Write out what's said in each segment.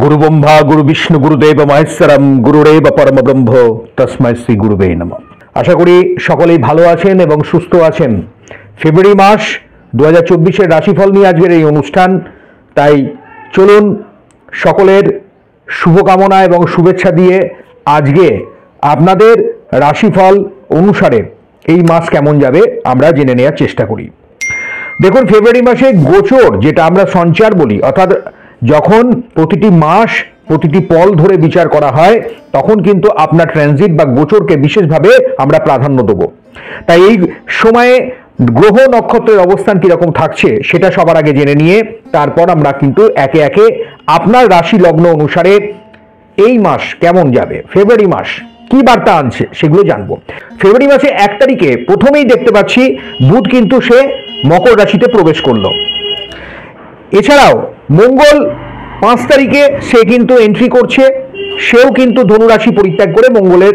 गुरु ब्रह्मा गुरु विष्णु गुरुदेव महेश्वरम गुरुरेव परम ब्रह्म तस्मै श्री गुरुवे नमः। आशा करी सकलेई भालो आछेन एबं सुस्थ आछेन। फेब्रुआरी मास 2024 राशिफल निये आजकेर एई अनुष्ठान। ताई चलुन सकलेर शुभकामना एबं शुभेच्छा दिए आजके आपनादेर राशिफल अनुसारे एई मास केमन जाबे आमरा जेने नेওয়ার चेष्टा करी। देखुन फेब्रुआरी मासे गोचर जेटा आमरा सঞ্চার বলি अर्थात যখন প্রতিটি মাস প্রতিটি পল ধরে বিচার করা হয় তখন কিন্তু আপনার ট্রানজিট বা গোচরকে বিশেষভাবে আমরা প্রাধান্য দেব। তাই এই সময়ে গ্রহ নক্ষত্রের অবস্থান কিরকম থাকছে সেটা সবার আগে জেনে নিয়ে তারপর আমরা কিন্তু একে একে আপনার রাশি লগ্ন অনুসারে এই মাস কেমন যাবে, ফেব্রুয়ারি মাস কি বার্তা আনছে সেগুলো জানবো। ফেব্রুয়ারি মাসে 1 তারিখে প্রথমেই দেখতে পাচ্ছি বুধ কিন্তু সে মকর রাশিতে প্রবেশ করলো। এছাড়াও মঙ্গল 5 তারিখে সে কিন্তু এন্ট্রি করছে, সেও কিন্তু ধনু রাশি পরিত্যাগ করে মঙ্গলের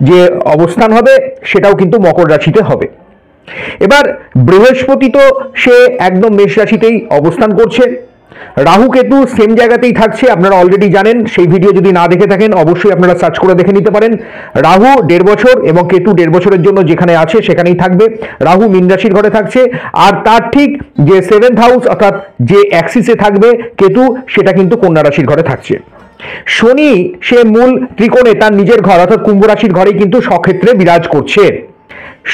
যে অবস্থান হবে সেটাও কিন্তু মকর রাশিতে হবে। এবার বৃহস্পতি তো সে একদম মেষ রাশিতেই অবস্থান করছে। রাহু কেতু সেম জায়গাতেই থাকছে, আপনারা অলরেডি জানেন। সেই ভিডিও যদি না দেখে থাকেন অবশ্যই আপনারা সার্চ করে দেখে নিতে পারেন। রাহু 1.5 বছর এবং কেতু 1.5 বছরের জন্য যেখানে আছে সেখানেই থাকবে। রাহু মীন রাশির ঘরে থাকছে, আর তার ঠিক যে 7th হাউস অর্থাৎ যে অ্যাক্সিসে থাকবে কেতু সেটা কিন্তু কন্যা রাশির ঘরে থাকছে। শনি সে মূল ত্রিকোণে তার নিজের ঘর অর্থাৎ কুম্ভ রাশির ঘরেই কিন্তু স্বক্ষেত্রে বিরাজ করছে।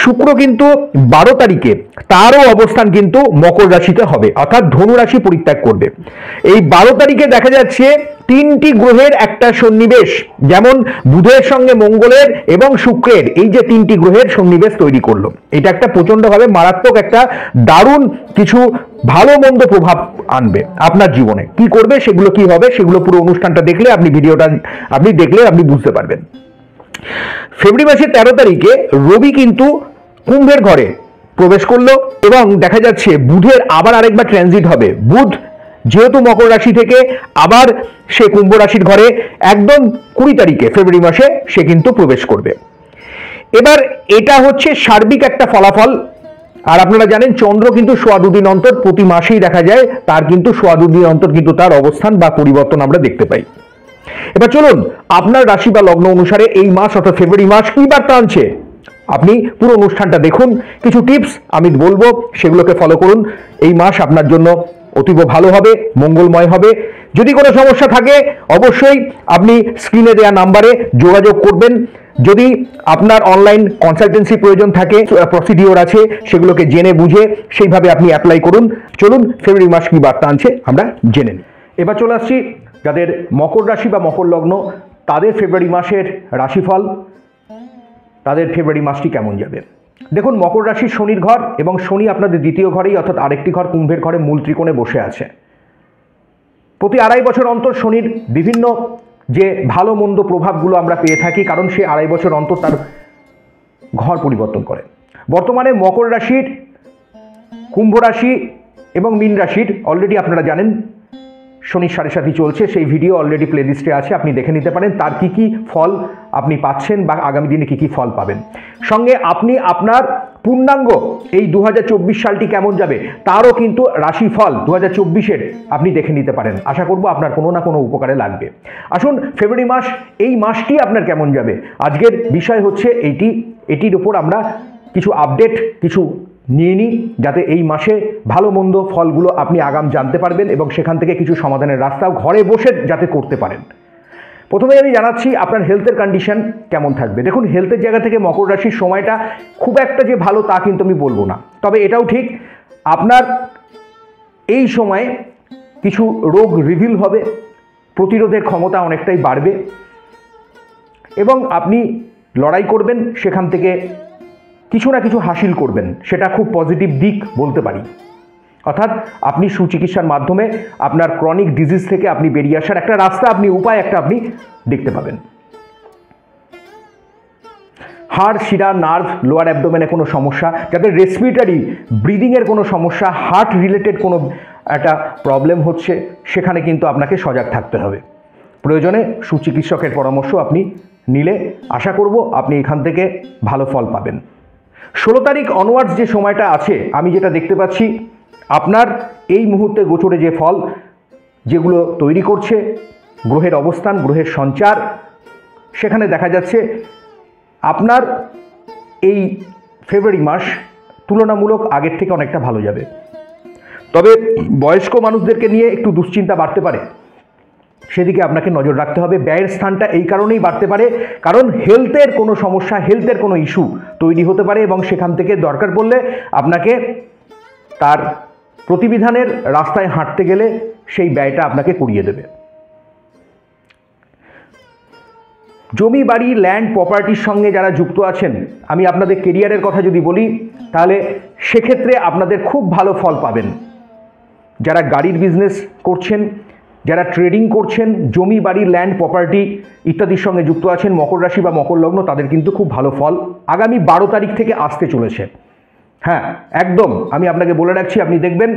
শুক্র কিন্তু 12 তারিখে তারও অবস্থান কিন্তু মকর রাশিতে হবে অর্থাৎ ধনু রাশি পরিত্যাগ করবে। এই 12 তারিখে দেখা যাচ্ছে 3টি গ্রহের একটা সন্নিবেশ, যেমন বুধের সঙ্গে মঙ্গলের এবং শুক্রের এই যে 3টি গ্রহের সন্নিবেশ তৈরি করলো। এটা একটা প্রচন্ডভাবে মারাত্মক একটা দারুণ কিছু ভালো মন্দ প্রভাব আনবে আপনার জীবনে। কি করবে সেগুলো কি হবে সেগুলো পুরো অনুষ্ঠানটা দেখলে ভিডিওটা দেখলে আপনি বুঝতে পারবেন। ফেব্রুয়ারি মাসের 13 তারিখে রবি কিন্তু কুম্ভের ঘরে প্রবেশ করলো এবং দেখা যাচ্ছে বুধের আবার আরেকবার ট্রানজিট হবে। বুধ যেহেতু মকর রাশি থেকে আবার সে কুম্ভ রাশির ঘরে একদম 20 তারিখে ফেব্রুয়ারি মাসে সে কিন্তু প্রবেশ করবে। এবার এটা হচ্ছে সার্বিক একটা ফলাফল। আর আপনারা জানেন চন্দ্র কিন্তু 1.25 দিন অন্তর প্রতি মাসেই দেখা যায়, তার কিন্তু 1.25 দিন অন্তর কিন্তু তার অবস্থান বা পরিবর্তন আমরা দেখতে পাই। এবার চলুন আপনার রাশি বা লগ্ন অনুসারে এই মাস অর্থাৎ ফেব্রুয়ারি মাস কি বার্তা আনছে আপনি পুরো অনুষ্ঠানটা দেখুন। কিছু টিপস আমি বলবো সেগুলোকে ফলো করুন। এই মাস আপনার জন্য অতীব ভালো হবে, মঙ্গলময় হবে। যদি কোনো সমস্যা থাকে অবশ্যই আপনি স্ক্রিনে দেওয়া নাম্বারে যোগাযোগ করবেন। যদি আপনার অনলাইন কনসালটেন্সি প্রয়োজন থাকে, প্রসিডিওর আছে, সেগুলোকে জেনে বুঝে সেইভাবে আপনি অ্যাপ্লাই করুন। চলুন ফেব্রুয়ারি মাস কি বার্তা আনছে আমরা জেনে নিই। এবার চলে আসছি যাদের মকর রাশি বা মকর লগ্ন তাদের ফেব্রুয়ারি মাসের রাশিফল, তাদের ফেব্রুয়ারি মাসটি কেমন যাবে। দেখুন মকর রাশির শনির ঘর এবং শনি আপনাদের দ্বিতীয় ঘরেই অর্থাৎ আরেকটি ঘর কুম্ভের ঘরে মূল ত্রিকোণে বসে আছে। প্রতি 2.5 বছর অন্তর শনির বিভিন্ন যে ভালো মন্দ প্রভাবগুলো আমরা পেয়ে থাকি, কারণ সে 2.5 বছর অন্তর তার ঘর পরিবর্তন করে। বর্তমানে মকর রাশির, কুম্ভ রাশি এবং মীন রাশির অলরেডি আপনারা জানেন শনির 7.5 চলছে, সেই ভিডিও অলরেডি প্লেলিস্টে আছে, আপনি দেখে নিতে পারেন তার কি কি ফল আপনি পাচ্ছেন বা আগামী দিনে কি কি ফল পাবেন। সঙ্গে আপনি আপনার পূর্ণাঙ্গ এই 2024 সালটি কেমন যাবে তারও কিন্তু রাশিফল 2024-এর আপনি দেখে নিতে পারেন। আশা করব আপনার কোনো না কোনো উপকারে লাগবে। আসুন ফেব্রুয়ারি মাস, এই মাসটি আপনার কেমন যাবে আজকের বিষয় হচ্ছে এটির উপর আমরা কিছু আপডেট কিছু নিয়ে নিই, যাতে এই মাসে ভালো মন্দ ফলগুলো আপনি আগাম জানতে পারবেন এবং সেখান থেকে কিছু সমাধানের রাস্তাও ঘরে বসে যাতে করতে পারেন। প্রথমে আমি জানাচ্ছি আপনার হেলথের কন্ডিশন কেমন থাকবে। দেখুন হেলথের জায়গা থেকে মকর রাশির সময়টা খুব একটা যে ভালো তা কিন্তু আমি বলবো না, তবে এটাও ঠিক আপনার এই সময়ে কিছু রোগ রিভিল হবে, প্রতিরোধের ক্ষমতা অনেকটাই বাড়বে এবং আপনি লড়াই করবেন, সেখান থেকে কিছু না কিছু হাসিল করবেন, সেটা খুব পজিটিভ দিক বলতে পারি। অর্থাৎ আপনি সুচিকিৎসার মাধ্যমে আপনার ক্রনিক ডিজিজ থেকে আপনি বেরিয়ে আসার একটা রাস্তা, উপায় আপনি দেখতে পাবেন। হাড়, শিরা, নার্ভ, লোয়ার অ্যাবডোমেনে কোনো সমস্যা, যাদের রেসপিরেটরি ব্রিদিংয়ের কোনো সমস্যা, হার্ট রিলেটেড কোনো একটা প্রবলেম হচ্ছে, সেখানে কিন্তু আপনাকে সজাগ থাকতে হবে। প্রয়োজনে সুচিকিৎসকের পরামর্শ আপনি নিলে আশা করব আপনি এখান থেকে ভালো ফল পাবেন। 16 তারিখ অনওয়ার্ডস যে সময়টা আছে আমি যেটা দেখতে পাচ্ছি আপনার এই মুহূর্তে গোচরে যে ফল যেগুলো তৈরি করছে গ্রহের অবস্থান, গ্রহের সঞ্চার, সেখানে দেখা যাচ্ছে আপনার এই ফেব্রুয়ারি মাস তুলনামূলক আগের থেকে অনেকটা ভালো যাবে। তবে বয়স্ক মানুষদেরকে নিয়ে একটু দুশ্চিন্তা বাড়তে পারে, সেদিকে আপনাকে নজর রাখতে হবে। ব্যয়ের স্থানটা এই কারণেই বাড়তে পারে কারণ হেলথের কোনো সমস্যা, হেলথের কোনো ইস্যু তৈরি হতে পারে এবং সেখান থেকে দরকার পড়লে আপনাকে তার প্রতিবিধানের রাস্তায় হাঁটতে গেলে সেই ব্যয়টা আপনাকে করিয়ে দেবে। জমি, বাড়ি, ল্যান্ড, প্রপার্টির সঙ্গে যারা যুক্ত আছেন, আমি আপনাদের কেরিয়ারের কথা যদি বলি তাহলে সেক্ষেত্রে আপনাদের খুব ভালো ফল পাবেন। যারা গাড়ির বিজনেস করছেন, যারা ট্রেডিং করছেন, জমি, বাড়ি, ল্যান্ড, প্রপার্টি ইত্যাদির সঙ্গে যুক্ত আছেন, মকর রাশি বা মকর লগ্ন, তাদের কিন্তু খুব ভালো ফল আগামী 12 তারিখ থেকে আসতে চলেছে। হ্যাঁ, একদম আমি আপনাকে বলে রাখছি, আপনি দেখবেন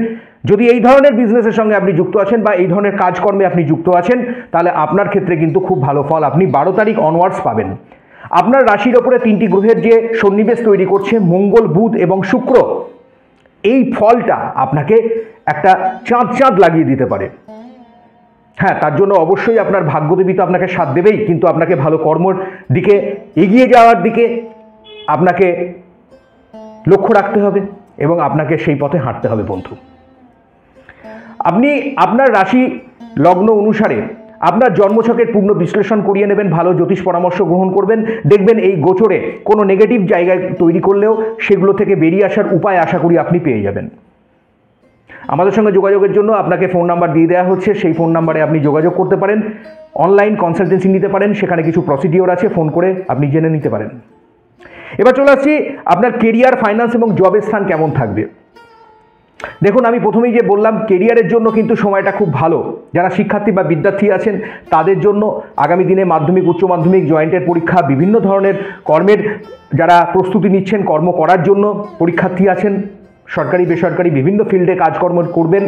যদি এই ধরনের বিজনেসের সঙ্গে আপনি যুক্ত আছেন বা এই ধরনের কাজকর্মে আপনি যুক্ত আছেন, তাহলে আপনার ক্ষেত্রে কিন্তু খুব ভালো ফল আপনি 12 তারিখ অনওয়ার্ডস পাবেন। আপনার রাশির ওপরে 3টি গ্রহের যে সন্নিবেশ তৈরি করছে, মঙ্গল, বুধ এবং শুক্র, এই ফলটা আপনাকে একটা চাঁদ লাগিয়ে দিতে পারে। হ্যাঁ, তার জন্য অবশ্যই আপনার ভাগ্যদেবী তো আপনাকে সাথ দেবেই, কিন্তু আপনাকে ভালো কর্মর দিকে এগিয়ে যাওয়ার দিকে আপনাকে লক্ষ্য রাখতে হবে এবং আপনাকে সেই পথে হাঁটতে হবে বন্ধু। আপনি আপনার রাশি লগ্ন অনুসারে আপনার জন্মছকের পূর্ণ বিশ্লেষণ করিয়ে নেবেন, ভালো জ্যোতিষ পরামর্শ গ্রহণ করবেন, দেখবেন এই গোচরে কোনো নেগেটিভ জায়গায় তৈরি করলেও সেগুলো থেকে বেরিয়ে আসার উপায় আশা করি আপনি পেয়ে যাবেন। আমাদের সঙ্গে যোগাযোগের জন্য আপনাকে ফোন নাম্বার দিয়ে দেওয়া হচ্ছে, সেই ফোন নাম্বারে আপনি যোগাযোগ করতে পারেন, অনলাইন কনসালটেন্সি নিতে পারেন, সেখানে কিছু প্রসিডিওর আছে, ফোন করে আপনি জেনে নিতে পারেন। এবার চলে আসছি আপনার কেরিয়ার, ফাইন্যান্স এবং জবের স্থান কেমন থাকবে। দেখুন, আমি প্রথমেই যে বললাম কেরিয়ারের জন্য কিন্তু সময়টা খুব ভালো। যারা শিক্ষার্থী বা বিদ্যার্থী আছেন তাদের জন্য আগামী দিনে মাধ্যমিক, উচ্চ মাধ্যমিক, জয়েন্টের পরীক্ষা, বিভিন্ন ধরনের কর্মের যারা প্রস্তুতি নিচ্ছেন, কর্ম করার জন্য পরীক্ষার্থী আছেন, সরকারি বেসরকারি বিভিন্ন ফিল্ডে কাজকর্ম করবেন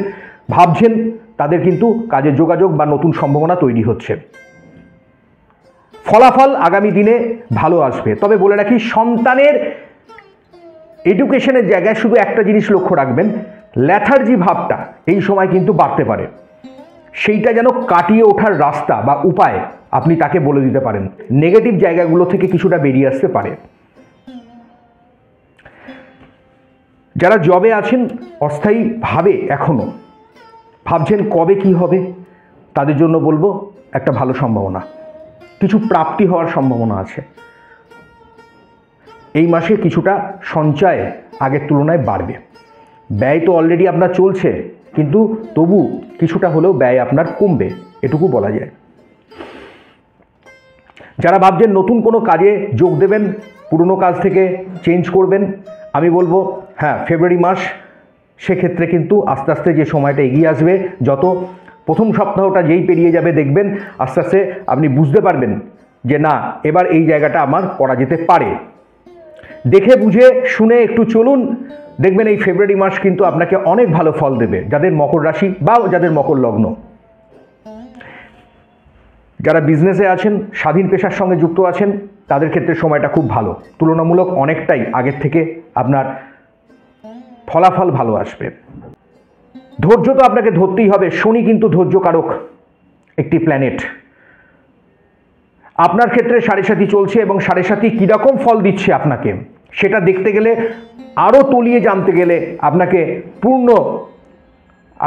ভাবছেন, তাদের কিন্তু কাজের যোগাযোগ বা নতুন সম্ভাবনা তৈরি হচ্ছে। ফলাফল আগামী দিনে ভালো আসবে। তবে বলে রাখি, সন্তানের এডুকেশনের জায়গায় শুধু একটা জিনিস লক্ষ্য রাখবেন, ল্যাথার্জি ভাবটা এই সময় কিন্তু বাড়তে পারে, সেইটা যেন কাটিয়ে ওঠার রাস্তা বা উপায় আপনি তাকে বলে দিতে পারেন, নেগেটিভ জায়গাগুলো থেকে কিছুটা বেরিয়ে আসতে পারে। যারা জবে আছেন অস্থায়ীভাবে এখনো ভাবছেন কবে কি হবে, তাদের জন্য বলবো একটা ভালো সম্ভাবনা, কিছু প্রাপ্তি হওয়ার সম্ভাবনা আছে। এই মাসে কিছুটা সঞ্চয় আগের তুলনায় বাড়বে। ব্যয় তো অলরেডি আপনার চলছে, কিন্তু তবু কিছুটা হলেও ব্যয় আপনার কমবে, এটুকু বলা যায়। যারা ভাবছেন নতুন কোনো কাজে যোগ দেবেন, পুরনো কাজ থেকে চেঞ্জ করবেন, আমি বলবো হ্যাঁ, ফেব্রুয়ারি মাস সেক্ষেত্রে কিন্তু আস্তে আস্তে যে সময়টা এগিয়ে আসবে, যত প্রথম সপ্তাহটা যেই পেরিয়ে যাবে দেখবেন আস্তে আস্তে আপনি বুঝতে পারবেন যে না, এবার এই জায়গাটা আমার করা যেতে পারে। দেখে বুঝে শুনে একটু চলুন, দেখবেন এই ফেব্রুয়ারি মাস কিন্তু আপনাকে অনেক ভালো ফল দেবে। যাদের মকর রাশি বা যাদের মকর লগ্ন, যারা বিজনেসে আছেন, স্বাধীন পেশার সঙ্গে যুক্ত আছেন, তাদের ক্ষেত্রে সময়টা খুব ভালো, তুলনামূলক অনেকটাই আগের থেকে আপনার ফলাফল ভালো আসবে। ধৈর্য তো আপনাকে ধরতেই হবে, শনি কিন্তু ধৈর্যকারক একটি প্ল্যানেট। আপনার ক্ষেত্রে 7.5 চলছে এবং 7.5 কীরকম ফল দিচ্ছে আপনাকে সেটা দেখতে গেলে, আরও তলিয়ে জানতে গেলে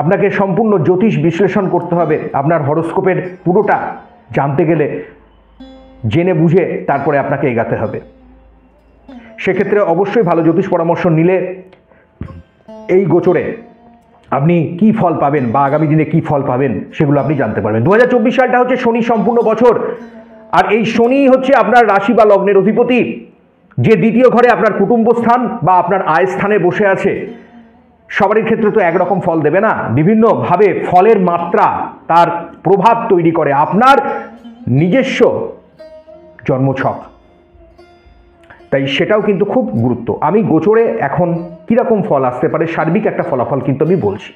আপনাকে সম্পূর্ণ জ্যোতিষ বিশ্লেষণ করতে হবে। আপনার হরোস্কোপের পুরোটা জানতে গেলে জেনে বুঝে তারপরে আপনাকে এগাতে হবে। সেক্ষেত্রে অবশ্যই ভালো জ্যোতিষ পরামর্শ নিলে এই গোচরে আপনি কি ফল পাবেন বা আগামী দিনে কি ফল পাবেন সেগুলো আপনি জানতে পারবেন। 2024 সালটা হচ্ছে শনি সম্পূর্ণ বছর, আর এই শনি হচ্ছে আপনার রাশি বা লগ্নের অধিপতি, যে দ্বিতীয় ঘরে আপনার কুটুম্ব স্থান বা আপনার আয় স্থানে বসে আছে। সবারই ক্ষেত্রে তো একরকম ফল দেবে না, বিভিন্নভাবে ফলের মাত্রা তার প্রভাব তৈরি করে আপনার নিজস্ব জন্মছক, তাই সেটাও কিন্তু খুব গুরুত্ব। আমি গোচরে এখন কীরকম ফল আসতে পারে সার্বিক একটা ফলাফল কিন্তু আমি বলছি।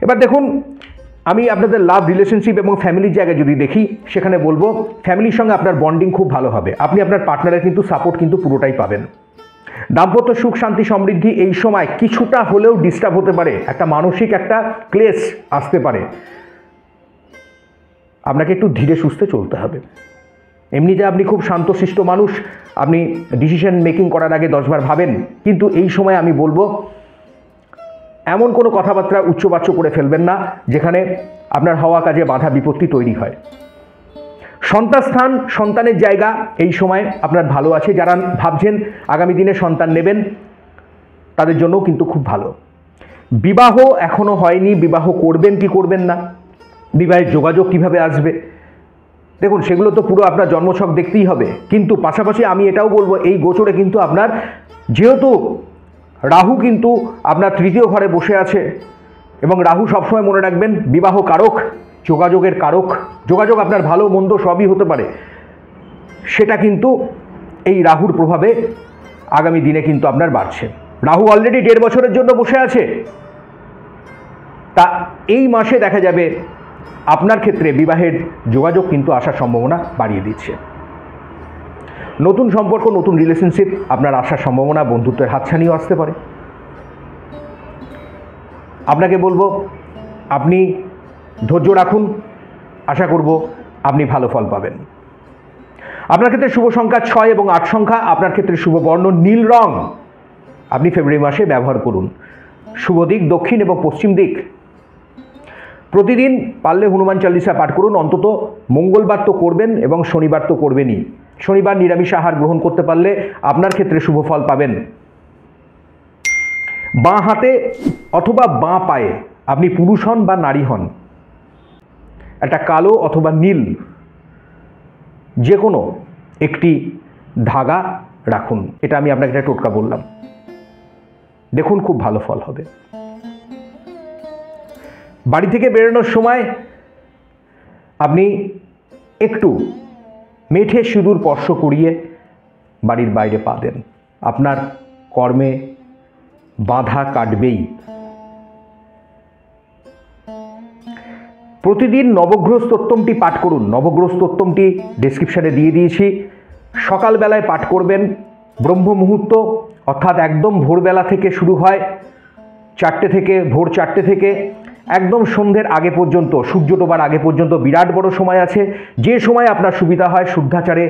এবার দেখুন, আমি আপনাদের লাভ, রিলেশনশিপ এবং ফ্যামিলির জায়গায় যদি দেখি, সেখানে বলবো ফ্যামিলির সঙ্গে আপনার বন্ডিং খুব ভালো হবে। আপনি আপনার পার্টনারের কিন্তু সাপোর্ট কিন্তু পুরোটাই পাবেন। দাম্পত্য সুখ, শান্তি, সমৃদ্ধি এই সময় কিছুটা হলেও ডিস্টার্ব হতে পারে, একটা মানসিক একটা ক্লেশ আসতে পারে। আপনাকে একটু ধীরে সুস্থে চলতে হবে। এমনিতে আপনি খুব শান্তশিষ্ট মানুষ, আপনি ডিসিশন মেকিং করার আগে 10 বার ভাবেন, কিন্তু এই সময় আমি বলবো এমন কোনো কথাবার্তা উচ্চবাচ্য করে ফেলবেন না যেখানে আপনার হওয়া কাজে বাধা বিপত্তি তৈরি হয়। সন্তান স্থান, সন্তানের জায়গা এই সময় আপনার ভালো আছে। যারা ভাবছেন আগামী দিনে সন্তান নেবেন তাদের জন্যও কিন্তু খুব ভালো। বিবাহ এখনো হয়নি, বিবাহ করবেন কি করবেন না, বিবাহের যোগাযোগ কিভাবে আসবে, দেখুন সেগুলো তো পুরো আপনার জন্মছক দেখতেই হবে। কিন্তু পাশাপাশি আমি এটাও বলবো এই গোচরে কিন্তু আপনার যেহেতু রাহু কিন্তু আপনার তৃতীয় ঘরে বসে আছে, এবং রাহু সবসময় মনে রাখবেন বিবাহ কারক, যোগাযোগের কারক। যোগাযোগ আপনার ভালো মন্দ সবই হতে পারে, সেটা কিন্তু এই রাহুর প্রভাবে আগামী দিনে কিন্তু আপনার বাড়ছে। রাহু অলরেডি 1.5 বছরের জন্য বসে আছে, তা এই মাসে দেখা যাবে আপনার ক্ষেত্রে বিবাহের যোগাযোগ কিন্তু আসার সম্ভাবনা বাড়িয়ে দিচ্ছে। নতুন সম্পর্ক, নতুন রিলেশনশিপ আপনার আসার সম্ভাবনা, বন্ধুত্বের হাতছানিও আসতে পারে। আপনাকে বলবো আপনি ধৈর্য রাখুন, আশা করব আপনি ভালো ফল পাবেন। আপনার ক্ষেত্রে শুভ সংখ্যা 6 এবং 8 সংখ্যা, আপনার ক্ষেত্রে শুভ বর্ণ নীল রং, আপনি ফেব্রুয়ারি মাসে ব্যবহার করুন। শুভ দিক দক্ষিণ এবং পশ্চিম দিক। প্রতিদিন পারলে হনুমান চালিসা পাঠ করুন, অন্তত মঙ্গলবার তো করবেন এবং শনিবার তো করবেনই। শনিবার নিরামিষ আহার গ্রহণ করতে পারলে আপনার ক্ষেত্রে শুভ ফল পাবেন। বাঁ হাতে অথবা বাঁ পায়ে, আপনি পুরুষ হন বা নারী হন, একটা কালো অথবা নীল যে কোনো একটি ধাগা রাখুন। এটা আমি আপনাকে একটা টোটকা বললাম, দেখুন খুব ভালো ফল হবে। বাড়ি থেকে বেরোনোর সময় আপনি একটু মেঠে সিঁদুর স্পর্শ করিয়ে বাড়ির বাইরে পা দেন, আপনার কর্মে বাধা কাটবেই। প্রতিদিন নবগ্রহ স্তোত্রমটি পাঠ করুন। নবগ্রহ স্তোত্রমটি ডেসক্রিপশানে দিয়ে দিয়েছি। সকালবেলায় পাঠ করবেন, ব্রহ্ম মুহূর্ত অর্থাৎ একদম ভোরবেলা থেকে শুরু হয়, 4টে থেকে, ভোর 4টে থেকে একদম সন্ধ্যের আগে পর্যন্ত, সূর্য ডোবার আগে পর্যন্ত বিরাট বড় সময় আছে। যে সময় আপনার সুবিধা হয় শুদ্ধাচারে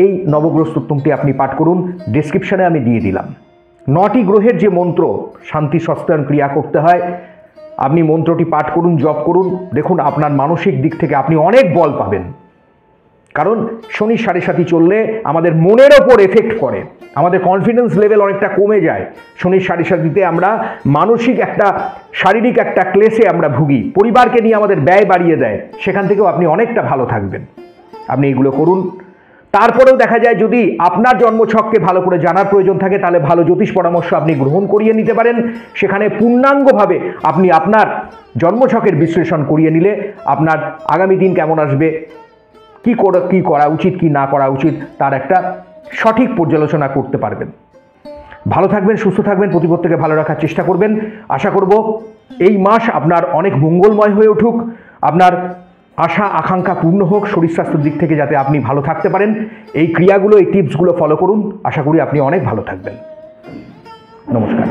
এই নবগ্রহ স্তোত্রমটি আপনি পাঠ করুন, ডেসক্রিপশানে আমি দিয়ে দিলাম। 9টি গ্রহের যে মন্ত্র শান্তি সস্তায়ন ক্রিয়া করতে হয়, আপনি মন্ত্রটি পাঠ করুন, জপ করুন, দেখুন আপনার মানসিক দিক থেকে আপনি অনেক বল পাবেন। কারণ শনি 7.5 চললে আমাদের মনের ওপর এফেক্ট করে, আমাদের কনফিডেন্স লেভেল অনেকটা কমে যায়। শনি 7.5 আমরা মানসিক একটা, শারীরিক একটা ক্লেশে আমরা ভুগি, পরিবারকে নিয়ে আমাদের ব্যয় বাড়িয়ে দেয়, সেখান থেকেও আপনি অনেকটা ভালো থাকবেন। আপনি এগুলো করুন। তারপরেও দেখা যায় যদি আপনার জন্মছককে ভালো করে জানার প্রয়োজন থাকে তাহলে ভালো জ্যোতিষ পরামর্শ আপনি গ্রহণ করিয়ে নিতে পারেন। সেখানে পূর্ণাঙ্গভাবে আপনি আপনার জন্মছকের বিশ্লেষণ করিয়ে নিলে আপনার আগামী দিন কেমন আসবে, কি করা উচিত কি না করা উচিত তার একটা সঠিক পর্যালোচনা করতে পারবেন। ভালো থাকবেন, সুস্থ থাকবেন, প্রত্যেককে ভালো রাখার চেষ্টা করবেন। আশা করব এই মাস আপনার অনেক মঙ্গলময় হয়ে উঠুক, আপনার আশা আকাঙ্ক্ষা পূর্ণ হোক, শরীর স্বাস্থ্যের দিক থেকে যাতে আপনি ভালো থাকতে পারেন। এই ক্রিয়াগুলো, এই টিপসগুলো ফলো করুন, আশা করি আপনি অনেক ভালো থাকবেন। নমস্কার।